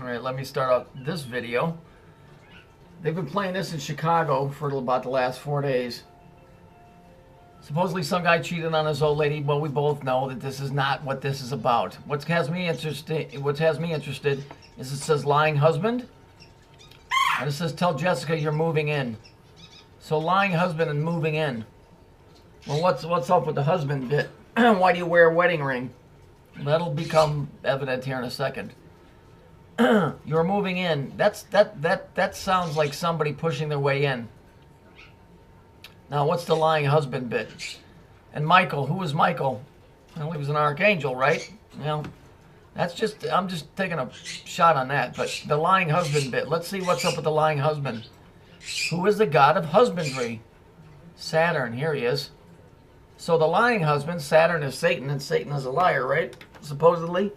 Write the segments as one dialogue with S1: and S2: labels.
S1: Alright, let me start out this video. They've been playing this in Chicago for about the last 4 days. Supposedly some guy cheated on his old lady. Well, we both know that this is not what this is about. What has me interested is it says lying husband. And it says tell Jessica you're moving in. So lying husband and moving in. Well, what's up with the husband bit? Why do you wear a wedding ring? That'll become evident here in a second. You're moving in. That sounds like somebody pushing their way in. Now, what's the lying husband bit? And Michael, who was Michael? Well, he was an archangel, right? You know, I'm just taking a shot on that. But the lying husband bit. Let's see what's up with the lying husband. Who is the god of husbandry? Saturn. Here he is. So the lying husband, Saturn is Satan, and Satan is a liar, right? Supposedly.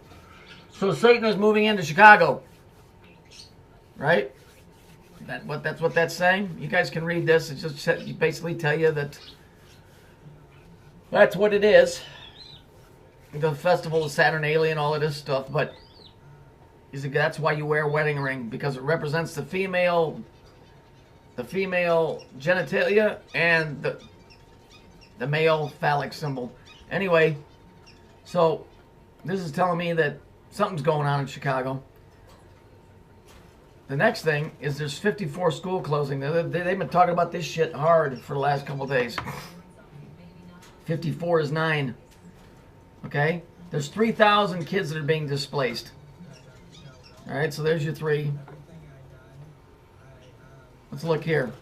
S1: So Satan is moving into Chicago, right? That's what that's saying. You guys can read this. It's just basically tell you that that's what it is. The festival of Saturnalia, all of this stuff. But that's why you wear a wedding ring, because it represents the female genitalia and the male phallic symbol. Anyway, so this is telling me that something's going on in Chicago. The next thing is there's 54 school closing. They've been talking about this shit hard for the last couple of days. 54 is 9. Okay? There's 3,000 kids that are being displaced. Alright, so there's your 3. Let's look here.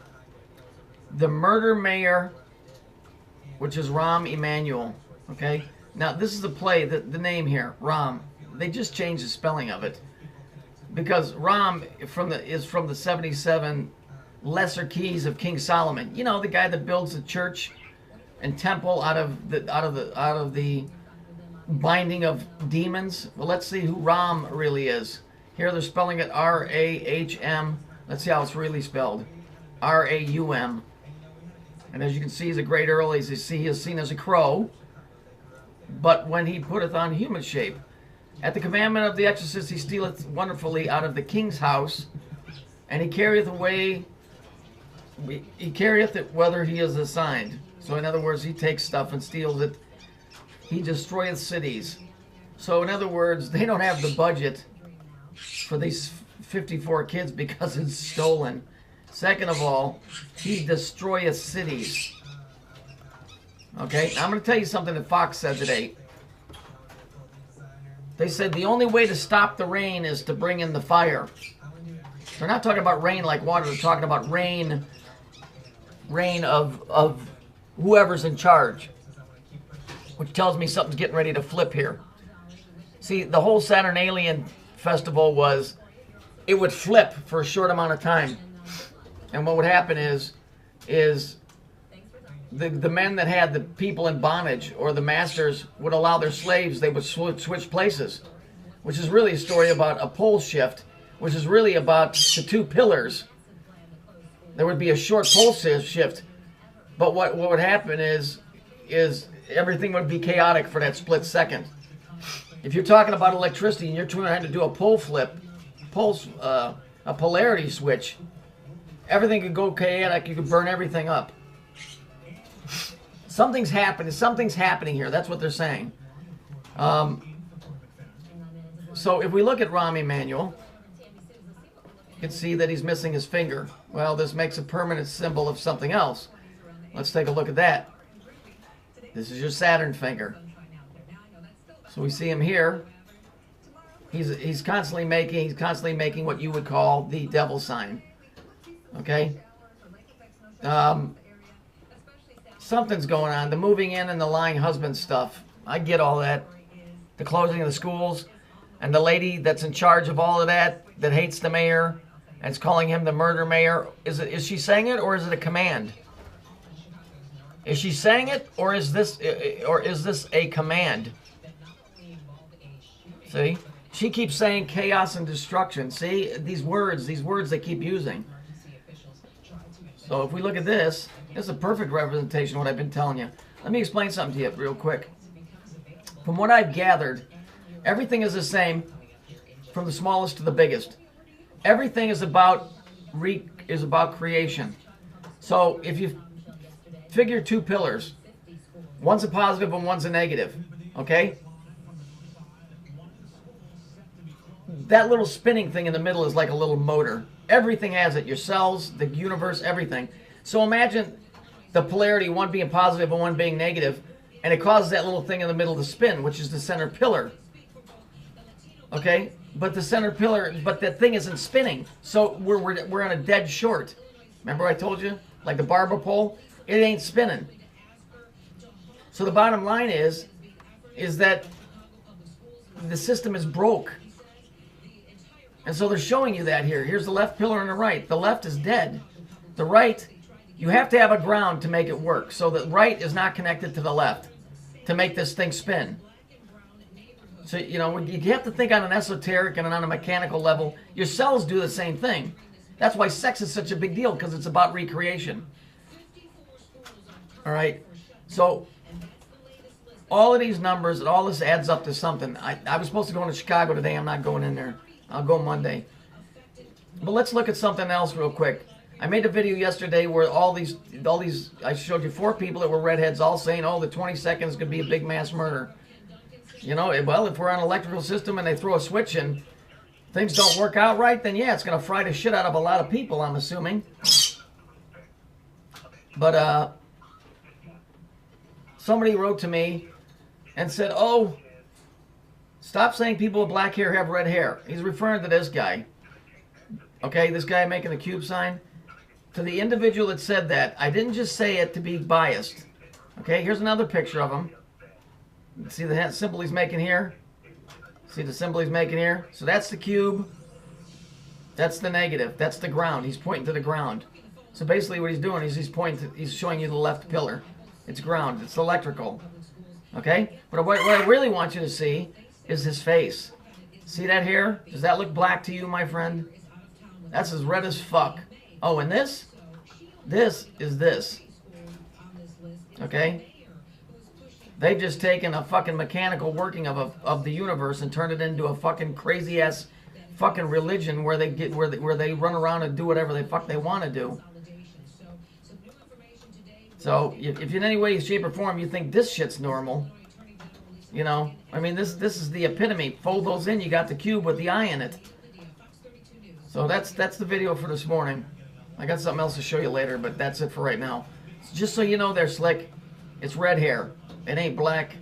S1: The murder mayor, which is Rahm Emanuel. Okay? Now, this is a play, the name here, Rahm. They just changed the spelling of it. Because Rahm is from the 77 lesser keys of King Solomon. You know, the guy that builds the church and temple out of the binding of demons. Well, let's see who Rahm really is. Here they're spelling it R-A-H-M. Let's see how it's really spelled. R-A-U-M. And as you can see, he's a great earl. He is seen as a crow. But when he putteth on human shape, at the commandment of the exorcist, he stealeth wonderfully out of the king's house, and he carrieth it whether he is assigned. So in other words, he takes stuff and steals it. He destroyeth cities. So in other words, they don't have the budget for these 54 kids because it's stolen. Second of all, he destroyeth cities. Okay, now I'm going to tell you something that Fox said today. They said the only way to stop the rain is to bring in the fire. They're not talking about rain like water. They're talking about rain of whoever's in charge. Which tells me something's getting ready to flip here. See, the whole Saturnalian festival was, it would flip for a short amount of time. And what would happen is the men that had the people in bondage, or the masters, would allow their slaves, they would switch places. Which is really a story about a pole shift, which is really about the 2 pillars. There would be a short pole shift, but what would happen is everything would be chaotic for that split second. If you're talking about electricity and you're trying to do a pole flip, a polarity switch, everything could go chaotic. You could burn everything up. Something's happening. Something's happening here. That's what they're saying. So if we look at Rahm Emanuel, you can see that he's missing his finger. Well, this makes a permanent symbol of something else. Let's take a look at that. This is your Saturn finger. So we see him here. He's constantly making what you would call the devil sign. Okay? Something's going on. The moving in and the lying husband stuff. I get all that. The closing of the schools. And the lady that's in charge of all of that hates the mayor and is calling him the murder mayor. Is she saying it, or is it a command? Is she saying it, or is this a command? See? She keeps saying chaos and destruction. See? These words they keep using. So if we look at this, this is a perfect representation of what I've been telling you. Let me explain something to you real quick. From what I've gathered, everything is the same from the smallest to the biggest. Everything is about creation. So if you figure two pillars, one's a positive and one's a negative, okay? That little spinning thing in the middle is like a little motor. Everything has it, your cells, the universe, everything. So imagine the polarity, one being positive and one being negative, and it causes that little thing in the middle to spin, which is the center pillar. Okay? But the center pillar, but that thing isn't spinning. So we're on a dead short. Remember I told you? Like the barber pole? It ain't spinning. So the bottom line is that the system is broke. And so they're showing you that here. Here's the left pillar and the right. The left is dead. The right, you have to have a ground to make it work. So the right is not connected to the left to make this thing spin. So, you know, you have to think on an esoteric and on a mechanical level. Your cells do the same thing. That's why sex is such a big deal, because it's about recreation. All right? So all of these numbers and all this adds up to something. I was supposed to go into Chicago today. I'm not going in there. I'll go Monday. But let's look at something else real quick. I made a video yesterday where all these, I showed you 4 people that were redheads all saying, oh, the 20 seconds could be a big mass murder. You know, well, if we're on an electrical system and they throw a switch and things don't work out right, then yeah, it's going to fry the shit out of a lot of people, I'm assuming. But somebody wrote to me and said, oh, stop saying people with black hair have red hair. He's referring to this guy. Okay, this guy making the cube sign. To the individual that said that, I didn't just say it to be biased. Okay, here's another picture of him. See the symbol he's making here? See the symbol he's making here? So that's the cube. That's the negative. That's the ground. He's pointing to the ground. So basically what he's doing is he's pointing to, he's showing you the left pillar. It's ground. It's electrical. Okay? But what I really want you to see is his face. See that hair? Does that look black to you, my friend? That's as red as fuck. Oh, and this? This is this. Okay? They've just taken a fucking mechanical working of the universe and turned it into a fucking crazy ass fucking religion where they run around and do whatever the fuck they want to do. So if in any way, shape, or form you think this shit's normal, you know, I mean this is the epitome. Fold those in, you got the cube with the eye in it. So that's the video for this morning. I got something else to show you later, but that's it for right now. Just so you know there, Slick, it's red hair. It ain't black.